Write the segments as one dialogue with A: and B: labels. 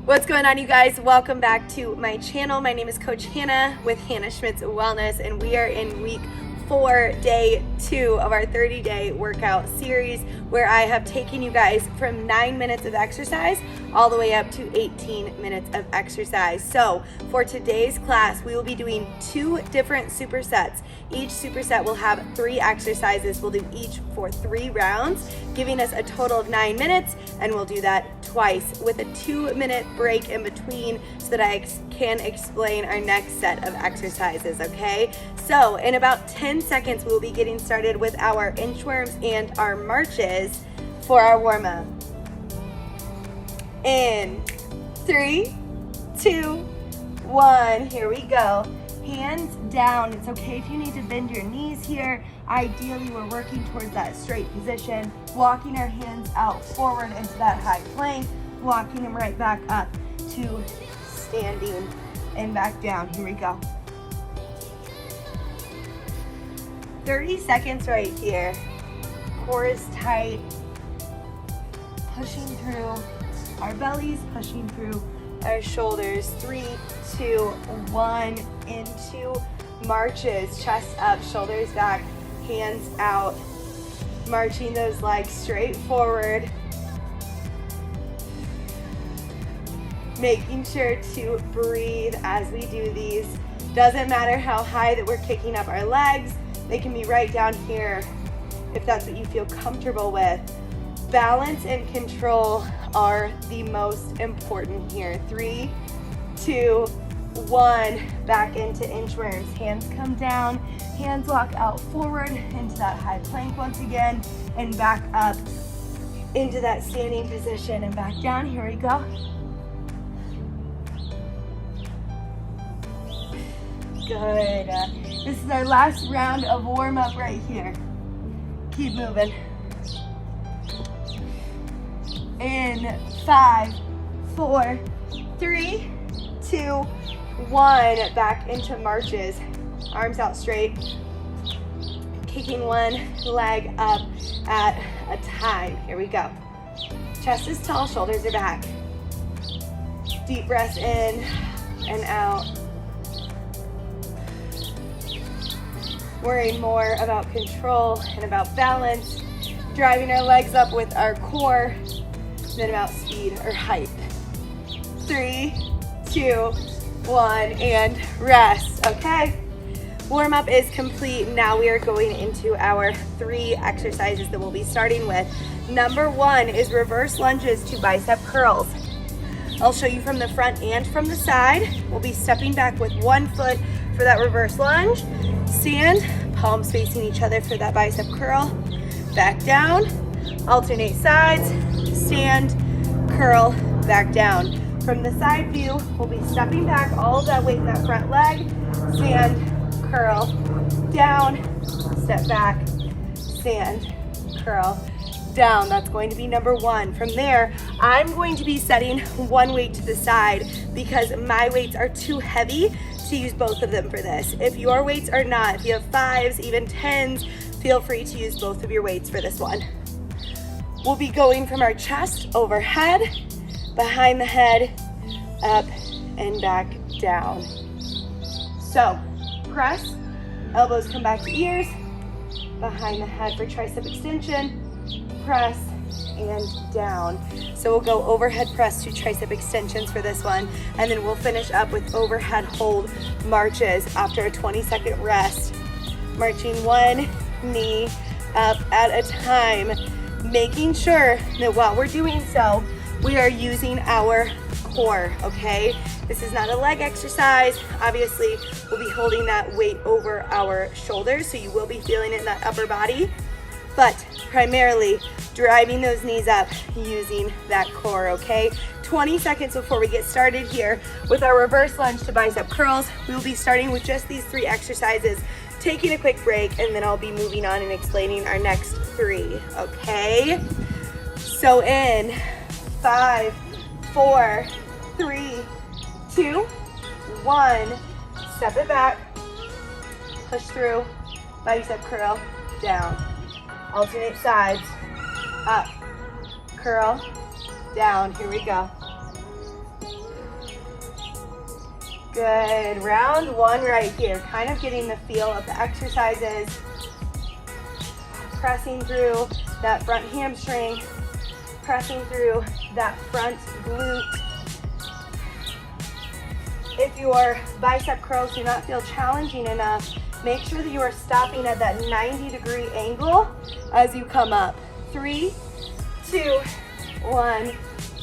A: What's going on, you guys? Welcome back to my channel. My name is Coach Hannah with Hannah Schmidt's Wellness, and we are in week 4, day 2 of our 30-day workout series, where I have taken you guys from 9 minutes of exercise all the way up to 18 minutes of exercise. So for today's class, we will be doing 2 different supersets. Each superset will have 3 exercises. We'll do each for 3 rounds, giving us a total of 9 minutes, and we'll do that twice with a 2-minute break in between so that I can explain our next set of exercises, okay? So in about 10 seconds, we'll be getting started with our inchworms and our marches for our warm-up. In 3, 2, 1, here we go. Hands down. It's okay if you need to bend your knees here. Ideally, we're working towards that straight position, walking our hands out forward into that high plank, walking them right back up to standing and back down. Here we go. 30 seconds right here. Core is tight. Pushing through our bellies, pushing through our shoulders. 3, 2, 1, into marches. Chest up, shoulders back, hands out. Marching those legs straight forward. Making sure to breathe as we do these. Doesn't matter how high that we're kicking up our legs. They can be right down here if that's what you feel comfortable with. Balance and control are the most important here. 3, 2, 1, back into inchworms. Hands come down, hands walk out forward into that high plank once again, and back up into that standing position and back down. Here we go. Good. This is our last round of warm-up right here. Keep moving. In 5, 4, 3, 2, 1. Back into marches. Arms out straight. Kicking one leg up at a time. Here we go. Chest is tall, shoulders are back. Deep breaths in and out. Worrying more about control and about balance, driving our legs up with our core than about speed or height. 3, 2, 1, and rest. Okay, warm up is complete. Now we are going into our 3 exercises that we'll be starting with. Number 1 is reverse lunges to bicep curls. I'll show you from the front and from the side. We'll be stepping back with 1 foot for that reverse lunge. Stand, palms facing each other for that bicep curl. Back down, alternate sides, stand, curl, back down. From the side view, we'll be stepping back, all of that weight in that front leg, stand, curl, down, step back, stand, curl, down. That's going to be number 1. From there, I'm going to be setting 1 weight to the side because my weights are too heavy to use both of them for this. If your weights are not, if you have 5s, even 10s, feel free to use both of your weights for this one. We'll be going from our chest overhead, behind the head, up and back down. So press, elbows come back to ears, behind the head for tricep extension, press and down. So we'll go overhead press to tricep extensions for this one, and then we'll finish up with overhead hold marches after a 20-second rest. Marching 1 knee up at a time, making sure that while we're doing so, we are using our core, okay? This is not a leg exercise. Obviously, we'll be holding that weight over our shoulders, so you will be feeling it in that upper body, but primarily driving those knees up using that core, okay? 20 seconds before we get started here with our reverse lunge to bicep curls. We'll be starting with just these 3 exercises, taking a quick break, and then I'll be moving on and explaining our next 3, okay? So in 5, 4, 3, 2, 1, step it back, push through, bicep curl, down. Alternate sides, up, curl, down. Here we go. Good. Round one right here. Kind of getting the feel of the exercises. Pressing through that front hamstring. Pressing through that front glute. If your bicep curls do not feel challenging enough, make sure that you are stopping at that 90-degree angle as you come up. 3, 2, 1,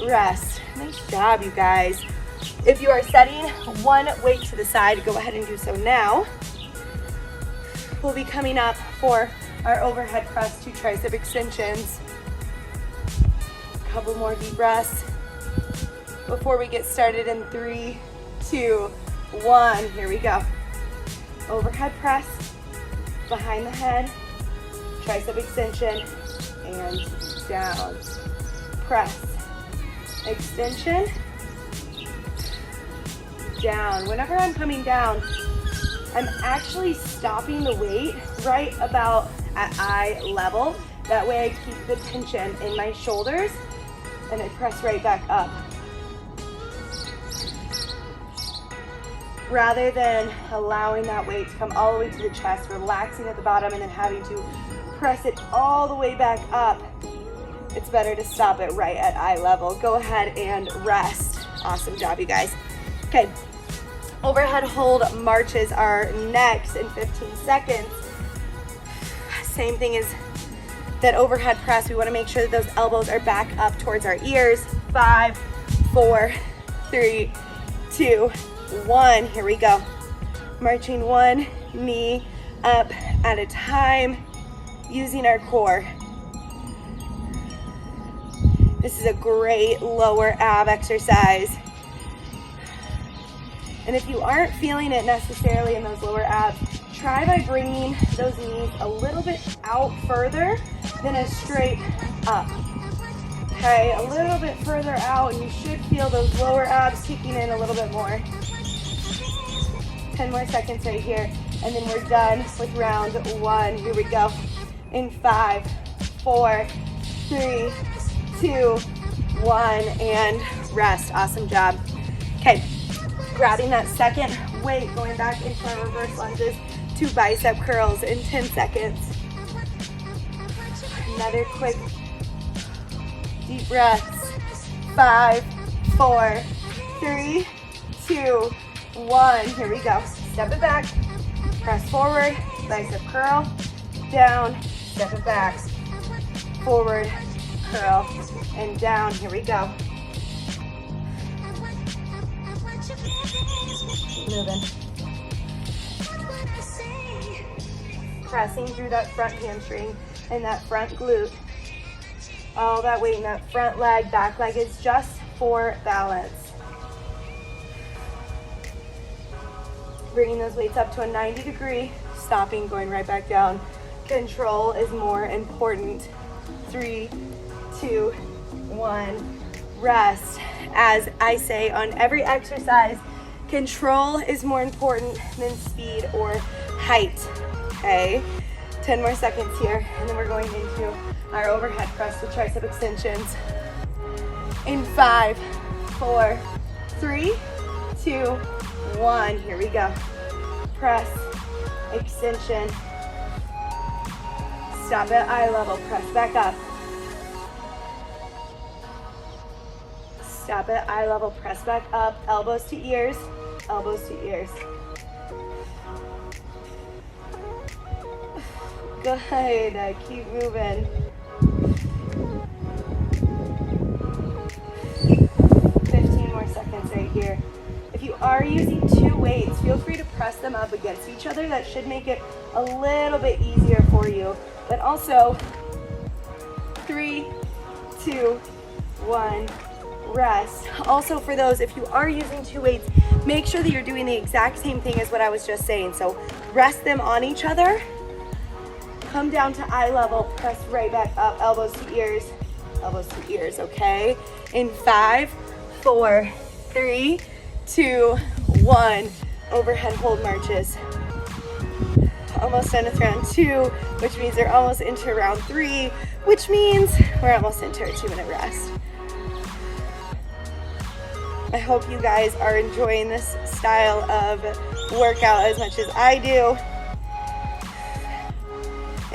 A: rest. Nice job, you guys. If you are setting one weight to the side, go ahead and do so now. We'll be coming up for our overhead press to tricep extensions. A couple more deep breaths before we get started in 3, 2, 1. Here we go. Overhead press, behind the head, tricep extension, and down. Press, extension, down. Whenever I'm coming down, I'm actually stopping the weight right about at eye level. That way I keep the tension in my shoulders and I press right back up. Rather than allowing that weight to come all the way to the chest, relaxing at the bottom and then having to press it all the way back up, it's better to stop it right at eye level. Go ahead and rest. Awesome job, you guys. Okay, overhead hold marches are next in 15 seconds. Same thing as that overhead press. We want to make sure that those elbows are back up towards our ears. 5, 4, 3, 2, 1. Here we go. Marching one knee up at a time, using our core. This is a great lower ab exercise. And if you aren't feeling it necessarily in those lower abs, try by bringing those knees a little bit out further than as straight up. Okay, a little bit further out, and you should feel those lower abs kicking in a little bit more. 10 more seconds right here, and then we're done with round one. Here we go. In 5, 4, 3, 2, 1, and rest. Awesome job. Okay, grabbing that second weight, going back into our reverse lunges to bicep curls in 10 seconds. Another quick deep breaths. 5, 4, 3, 2, 1. Here we go. Step it back. Press forward. Bicep curl. Down. Step it back. Forward. Curl. And down. Here we go. Keep moving. Pressing through that front hamstring and that front glute. All that weight in that front leg, back leg is just for balance. Bringing those weights up to a 90-degree, stopping, going right back down. Control is more important. 3, 2, 1, rest. As I say on every exercise, control is more important than speed or height, okay? 10 more seconds here, and then we're going into our overhead press with tricep extensions. In 5, 4, 3, 2, 1. Here we go. Press, extension. Stop at eye level, press back up. Stop at eye level, press back up. Elbows to ears, elbows to ears. Good, keep moving. 15 more seconds right here. If you are using two weights, feel free to press them up against each other. That should make it a little bit easier for you. But also, 3, 2, 1, rest. Also for those, if you are using two weights, make sure that you're doing the exact same thing as what I was just saying. So rest them on each other. Come down to eye level, press right back up, elbows to ears, okay? In 5, 4, 3, 2, 1, overhead hold marches. Almost done with round 2, which means they're almost into round 3, which means we're almost into our 2-minute rest. I hope you guys are enjoying this style of workout as much as I do.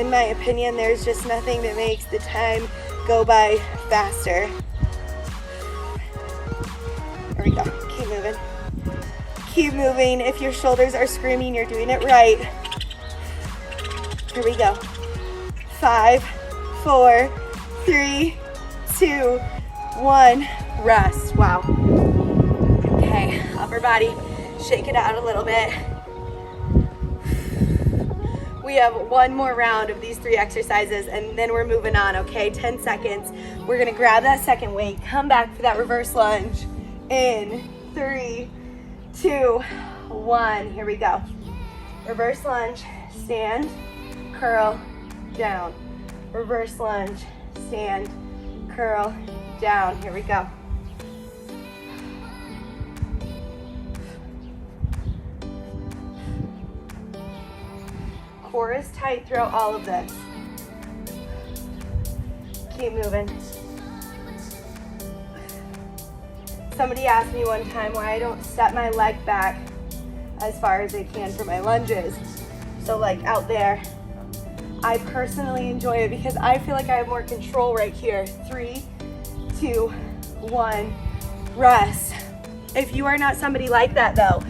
A: In my opinion, there's just nothing that makes the time go by faster. There we go. Keep moving. Keep moving. If your shoulders are screaming, you're doing it right. Here we go. 5, 4, 3, 2, 1. Rest. Wow. Okay, upper body. Shake it out a little bit. We have one more round of these 3 exercises and then we're moving on, okay? 10 seconds. We're gonna grab that second weight, come back for that reverse lunge. In 3, 2, 1. Here we go. Reverse lunge, stand, curl, down. Reverse lunge, stand, curl, down. Here we go. Core is tight throughout all of this. Keep moving. Somebody asked me one time why I don't step my leg back as far as I can for my lunges. So like out there, I personally enjoy it because I feel like I have more control right here. 3, 2, 1, rest. If you are not somebody like that though,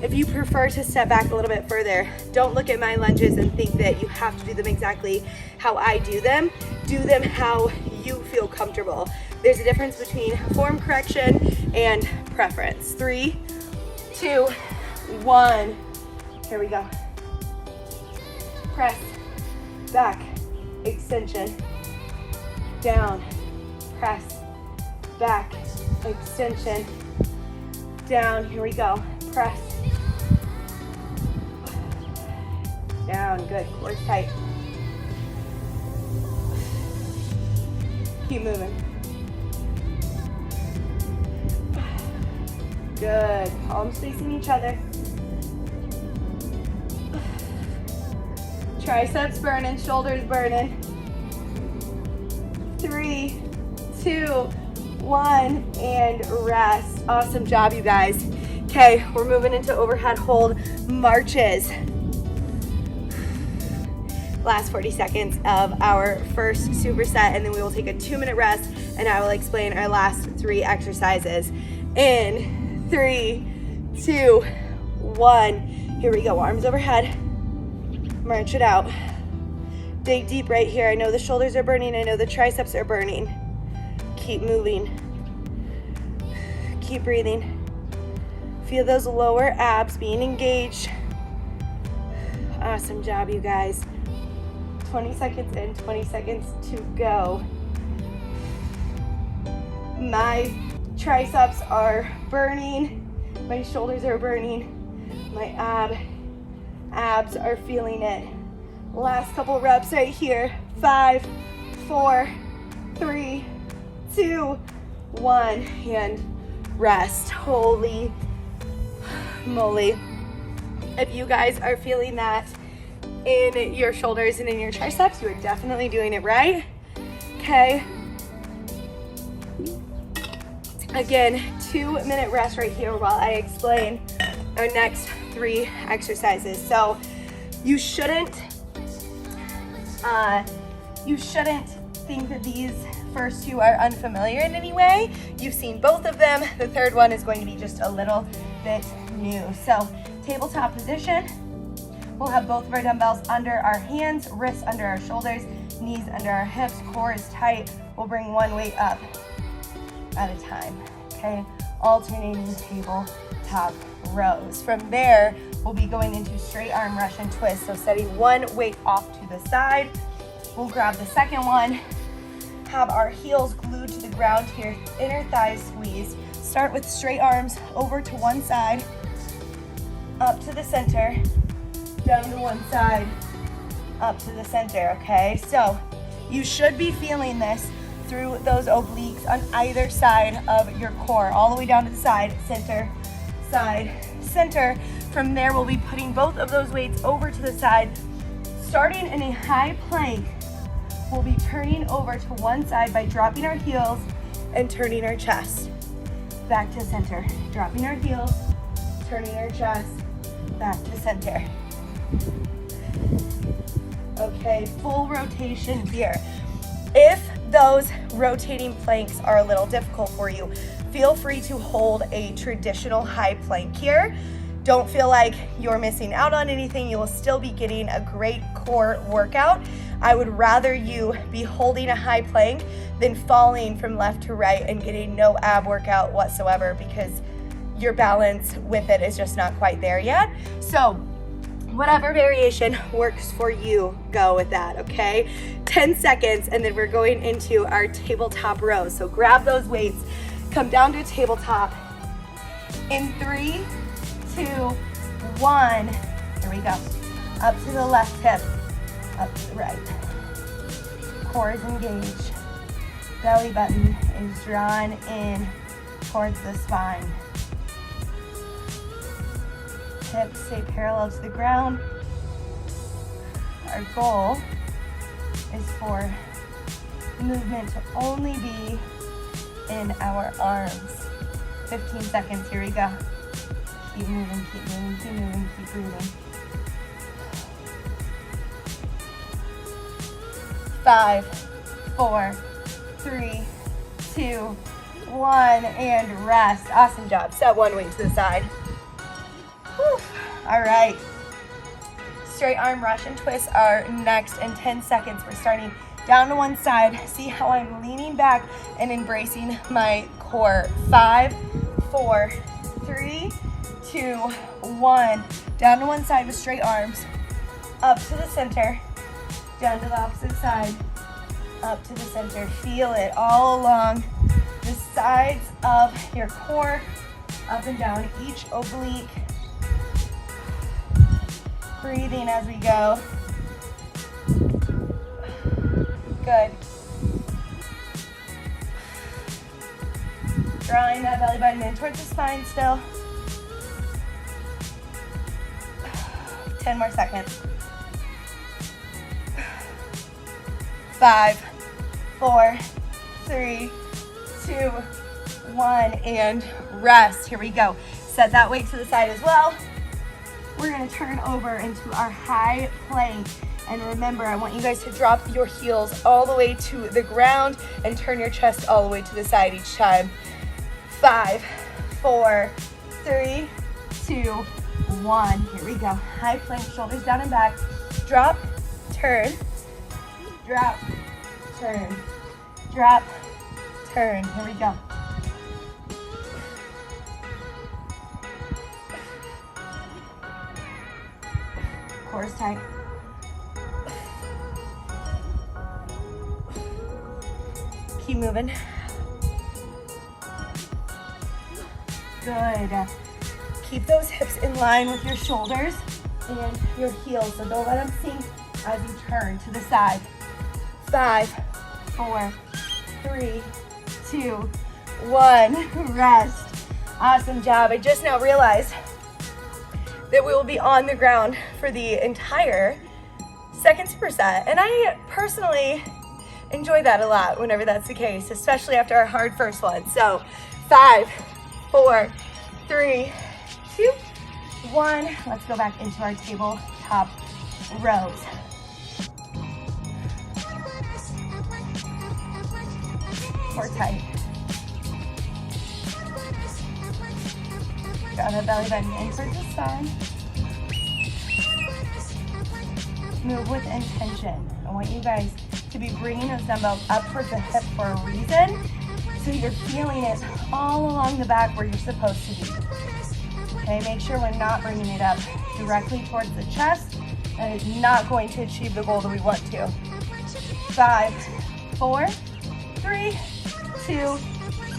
A: if you prefer to step back a little bit further, don't look at my lunges and think that you have to do them exactly how I do them. Do them how you feel comfortable. There's a difference between form correction and preference. 3, 2, 1. Here we go. Press, back, extension, down, press, back, extension, down. Here we go. Press, down. Good. Core's tight. Keep moving. Good. Palms facing each other. Triceps burning, shoulders burning. 3, 2, 1, and rest. Awesome job, you guys. Okay, we're moving into overhead hold marches. Last 40 seconds of our first superset, and then we will take a 2-minute rest, and I will explain our last 3 exercises. In 3, 2, 1. Here we go. Arms overhead. March it out. Dig deep right here. I know the shoulders are burning. I know the triceps are burning. Keep moving. Keep breathing. Feel those lower abs being engaged. Awesome job, you guys. 20 seconds in, 20 seconds to go. My triceps are burning. My shoulders are burning. My abs are feeling it. Last couple reps right here. 5, 4, 3, 2, 1, and rest. Holy moly. If you guys are feeling that in your shoulders and in your triceps, you are definitely doing it right. Okay. Again, 2-minute rest right here while I explain our next 3 exercises. So you shouldn't think that these first 2 are unfamiliar in any way. You've seen both of them. The third one is going to be just a little bit new. So tabletop position. We'll have both of our dumbbells under our hands, wrists under our shoulders, knees under our hips, core is tight. We'll bring one weight up at a time, okay? Alternating tabletop rows. From there, we'll be going into straight arm Russian twist. So setting one weight off to the side. We'll grab the second one, have our heels glued to the ground here, inner thighs squeezed. Start with straight arms over to one side, up to the center, down to one side, up to the center, okay? So you should be feeling this through those obliques on either side of your core, all the way down to the side, center, side, center. From there, we'll be putting both of those weights over to the side. Starting in a high plank, we'll be turning over to one side by dropping our heels and turning our chest. back to center. Dropping our heels, turning our chest, back to center. Okay, full rotation here. If those rotating planks are a little difficult for you, feel free to hold a traditional high plank here. Don't feel like you're missing out on anything. You will still be getting a great core workout. I would rather you be holding a high plank than falling from left to right and getting no ab workout whatsoever, because your balance with it is just not quite there yet. So whatever variation works for you, go with that, okay? 10 seconds, and then we're going into our tabletop rows. So grab those weights, come down to tabletop. In 3, 2, 1. Here we go. Up to the left hip, up to the right. Core is engaged. Belly button is drawn in towards the spine. Hips stay parallel to the ground. Our goal is for movement to only be in our arms. 15 seconds, here we go. Keep moving, keep moving, keep moving, keep breathing. 5, 4, 3, 2, 1, and rest. Awesome job. Set one weight to the side. Whew. All right. Straight arm Russian twists are next in 10 seconds. We're starting down to one side. See how I'm leaning back and embracing my core. 5, 4, 3, 2, 1. Down to one side with straight arms. Up to the center. Down to the opposite side. Up to the center. Feel it all along the sides of your core. Up and down each oblique. Breathing as we go. Good. Drawing that belly button in towards the spine still. 10 more seconds. 5, 4, 3, 2, 1, and rest. Here we go. Set that weight to the side as well. We're gonna turn over into our high plank. And remember, I want you guys to drop your heels all the way to the ground and turn your chest all the way to the side each time. 5, 4, 3, 2, 1. Here we go. High plank, shoulders down and back. Drop, turn, drop, turn, drop, turn. Here we go. Core is tight. Keep moving. Good. Keep those hips in line with your shoulders and your heels, so don't let them sink as you turn to the side. 5, 4, 3, 2, 1. Rest. Awesome job. I just now realized that we will be on the ground for the entire second superset, and I personally enjoy that a lot whenever that's the case, especially after our hard first one. So 5, 4, 3, 2, 1. Let's go back into our tabletop rows. Core tight. Draw the belly button in towards the spine. Move with intention. I want you guys to be bringing those dumbbells up towards the hip for a reason, so you're feeling it all along the back where you're supposed to be. Okay, make sure we're not bringing it up directly towards the chest. That is not going to achieve the goal that we want to. 5, 4, 3, 2,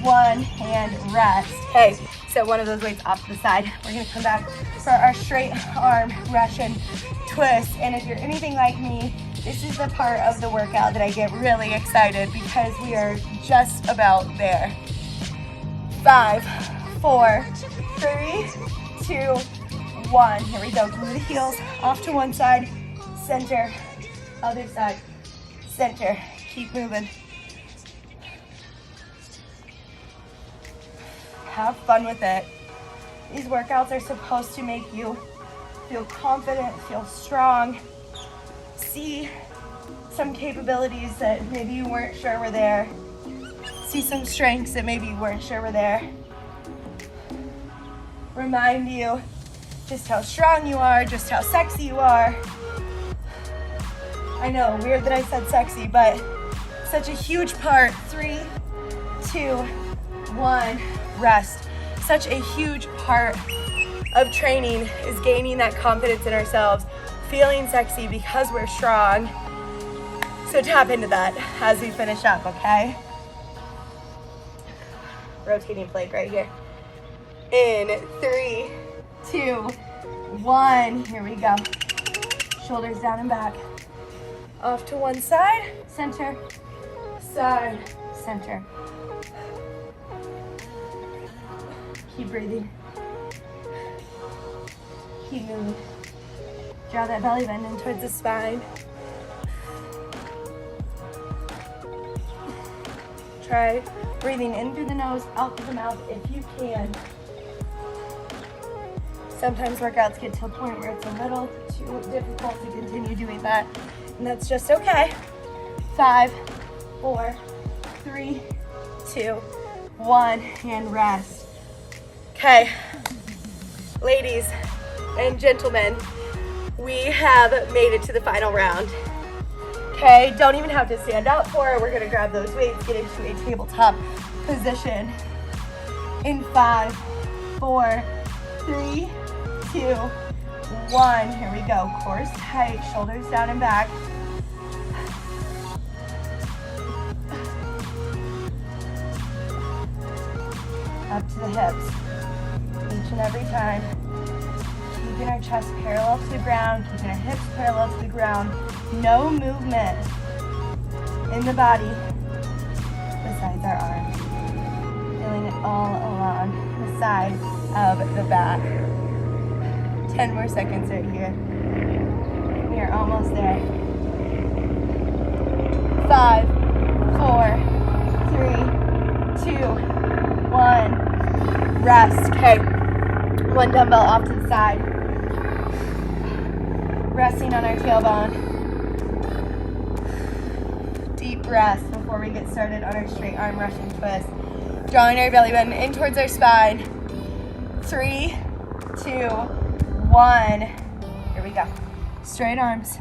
A: 1, and rest. Okay, so one of those weights off to the side. We're gonna come back for our straight arm Russian twist. And if you're anything like me, this is the part of the workout that I get really excited because we are just about there. 5, 4, 3, 2, 1. Here we go. Glue the heels off to one side, center, other side, center. Keep moving. have fun with it. These workouts are supposed to make you feel confident, feel strong, see some capabilities that maybe you weren't sure were there, see some strengths that maybe you weren't sure were there. Remind you just how strong you are, just how sexy you are. I know, weird that I said sexy, but such a huge part. 3, 2, 1, rest. Such a huge part of training is gaining that confidence in ourselves, feeling sexy because we're strong. So tap into that as we finish up, okay? Rotating plank right here. In 3, 2, 1. Here we go. Shoulders down and back. Off to one side, center, side, center. Keep breathing. Keep moving. Draw that belly bend in towards the spine. Try breathing in through the nose, out through the mouth if you can. Sometimes workouts get to a point where it's a little too difficult to continue doing that, and that's just okay. 5, 4, 3, 2, 1, and rest. Okay, ladies and gentlemen, we have made it to the final round. Okay, don't even have to stand up for it. We're gonna grab those weights, get into a tabletop position. In 5, 4, 3, 2, 1. Here we go. Core tight, shoulders down and back. Up to the hips. Each and every time. Keeping our chest parallel to the ground, keeping our hips parallel to the ground. No movement in the body besides our arms. Feeling it all along the side of the back. 10 more seconds right here. We are almost there. 5, 4, 3, 2, 1. Rest. Okay. One dumbbell off to the side. Resting on our tailbone. Deep breaths before we get started on our straight arm Russian twist. Drawing our belly button in towards our spine. 3, 2, 1. Here we go. Straight arms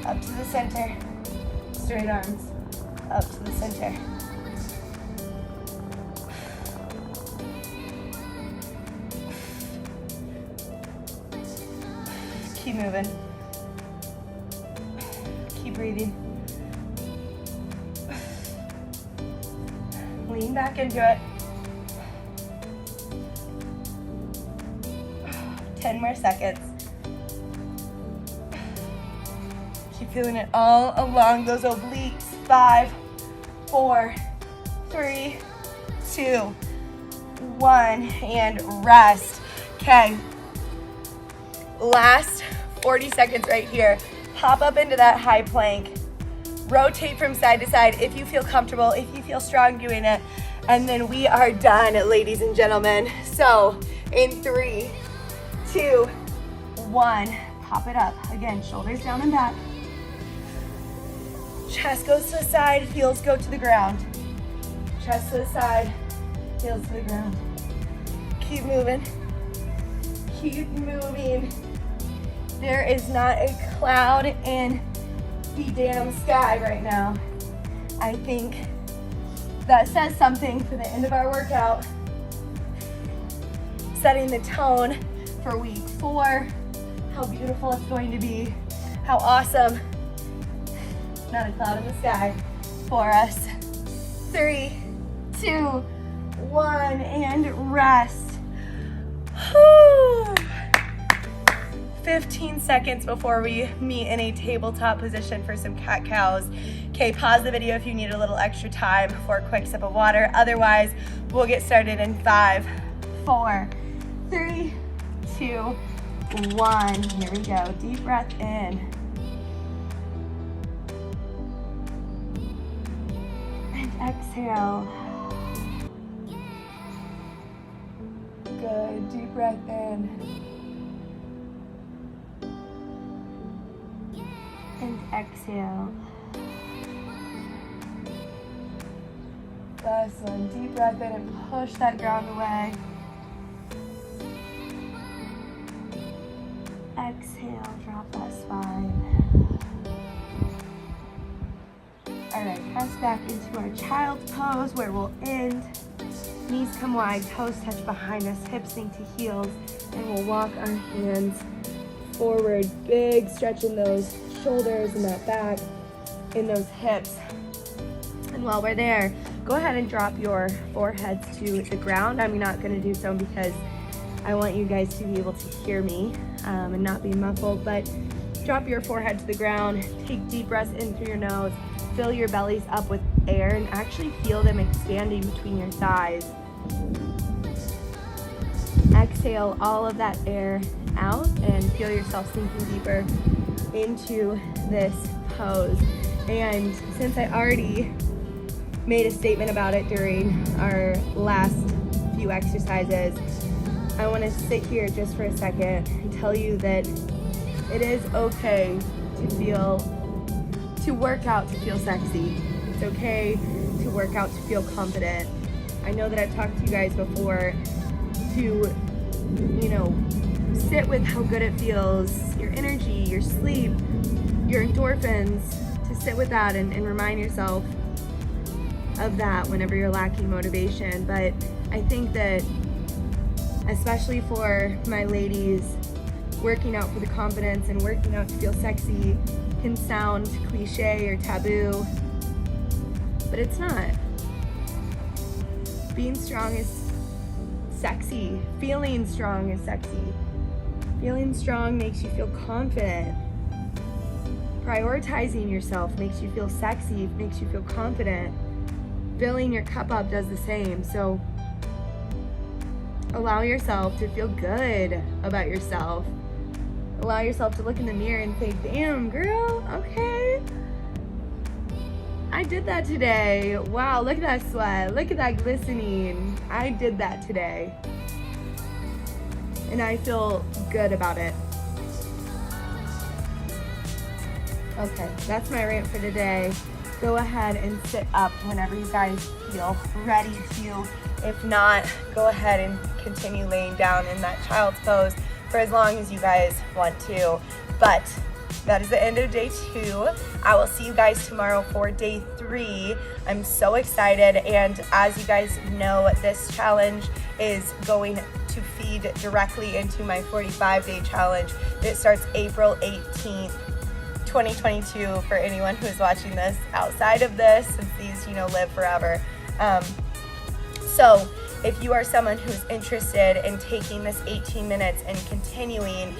A: up to the center. Straight arms up to the center. Keep moving. Keep breathing. Lean back into it. 10 more seconds. Keep feeling it all along those obliques. 5, 4, 3, 2, 1, and rest. Okay. Last 40 seconds right here. Pop up into that high plank. Rotate from side to side if you feel comfortable, if you feel strong doing it. And then we are done, ladies and gentlemen. So in 3, 2, 1, pop it up. Again, shoulders down and back. Chest goes to the side, heels go to the ground. Chest to the side, heels to the ground. Keep moving. Keep moving. There is not a cloud in the damn sky right now. I think that says something for the end of our workout. Setting the tone for week 4. How beautiful it's going to be. How awesome. Not a cloud in the sky for us. 3, 2, 1, and rest. Whew. 15 seconds before we meet in a tabletop position for some cat-cows. Okay, pause the video if you need a little extra time for a quick sip of water. Otherwise, we'll get started in 5, 4, 3, 2, 1. Here we go. Deep breath in. And exhale. Good, deep breath in. And exhale. Last one, deep breath in and push that ground away. Exhale, drop that spine. All right, press back into our child's pose where we'll end. Knees come wide, toes touch behind us, hips sink to heels, and we'll walk our hands forward, big stretch in those shoulders and that back, in those hips. And while we're there, go ahead and drop your foreheads to the ground. I'm not gonna do so because I want you guys to be able to hear me and not be muffled, but drop your forehead to the ground, take deep breaths in through your nose, fill your bellies up with air and actually feel them expanding between your thighs. Exhale all of that air out and feel yourself sinking deeper into this pose. And since I already made a statement about it during our last few exercises, I want to sit here just for a second and tell you that it is okay to work out to feel sexy. It's okay to work out to feel confident. I know that I've talked to you guys before to, sit with how good it feels, your energy, your sleep, your endorphins, to sit with that and remind yourself of that whenever you're lacking motivation. But I think that, especially for my ladies, working out for the confidence and working out to feel sexy can sound cliche or taboo, but it's not. Being strong is sexy. Feeling strong is sexy. Feeling strong makes you feel confident. Prioritizing yourself makes you feel sexy, makes you feel confident. Filling your cup up does the same. So allow yourself to feel good about yourself. Allow yourself to look in the mirror and say, damn, girl, okay. I did that today. Wow, look at that sweat. Look at that glistening. I did that today. And I feel good about it. Okay, that's my rant for today. Go ahead and sit up whenever you guys feel ready to. If not, go ahead and continue laying down in that child's pose for as long as you guys want to. But that is the end of day 2. I will see you guys tomorrow for day 3. I'm so excited, and as you guys know, this challenge is going to feed directly into my 45-day challenge that starts April 18th, 2022, for anyone who's watching this outside of this, since these, live forever. So if you are someone who's interested in taking this 18 minutes and continuing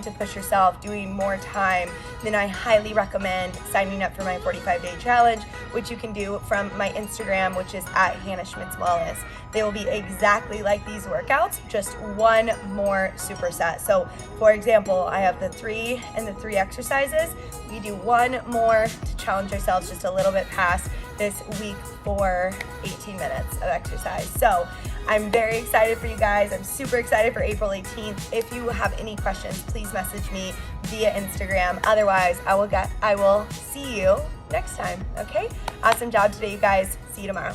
A: to push yourself, doing more time, then I highly recommend signing up for my 45-day challenge, which you can do from my Instagram, which is @HannahSchmitzWellness. They will be exactly like these workouts, just one more superset. So for example, I have the 3 and the 3 exercises. We do one more to challenge ourselves just a little bit past this week for 18 minutes of exercise. So I'm very excited for you guys. I'm super excited for April 18th. If you have any questions, please message me via Instagram. Otherwise, I will see you next time, okay? Awesome job today, you guys. See you tomorrow.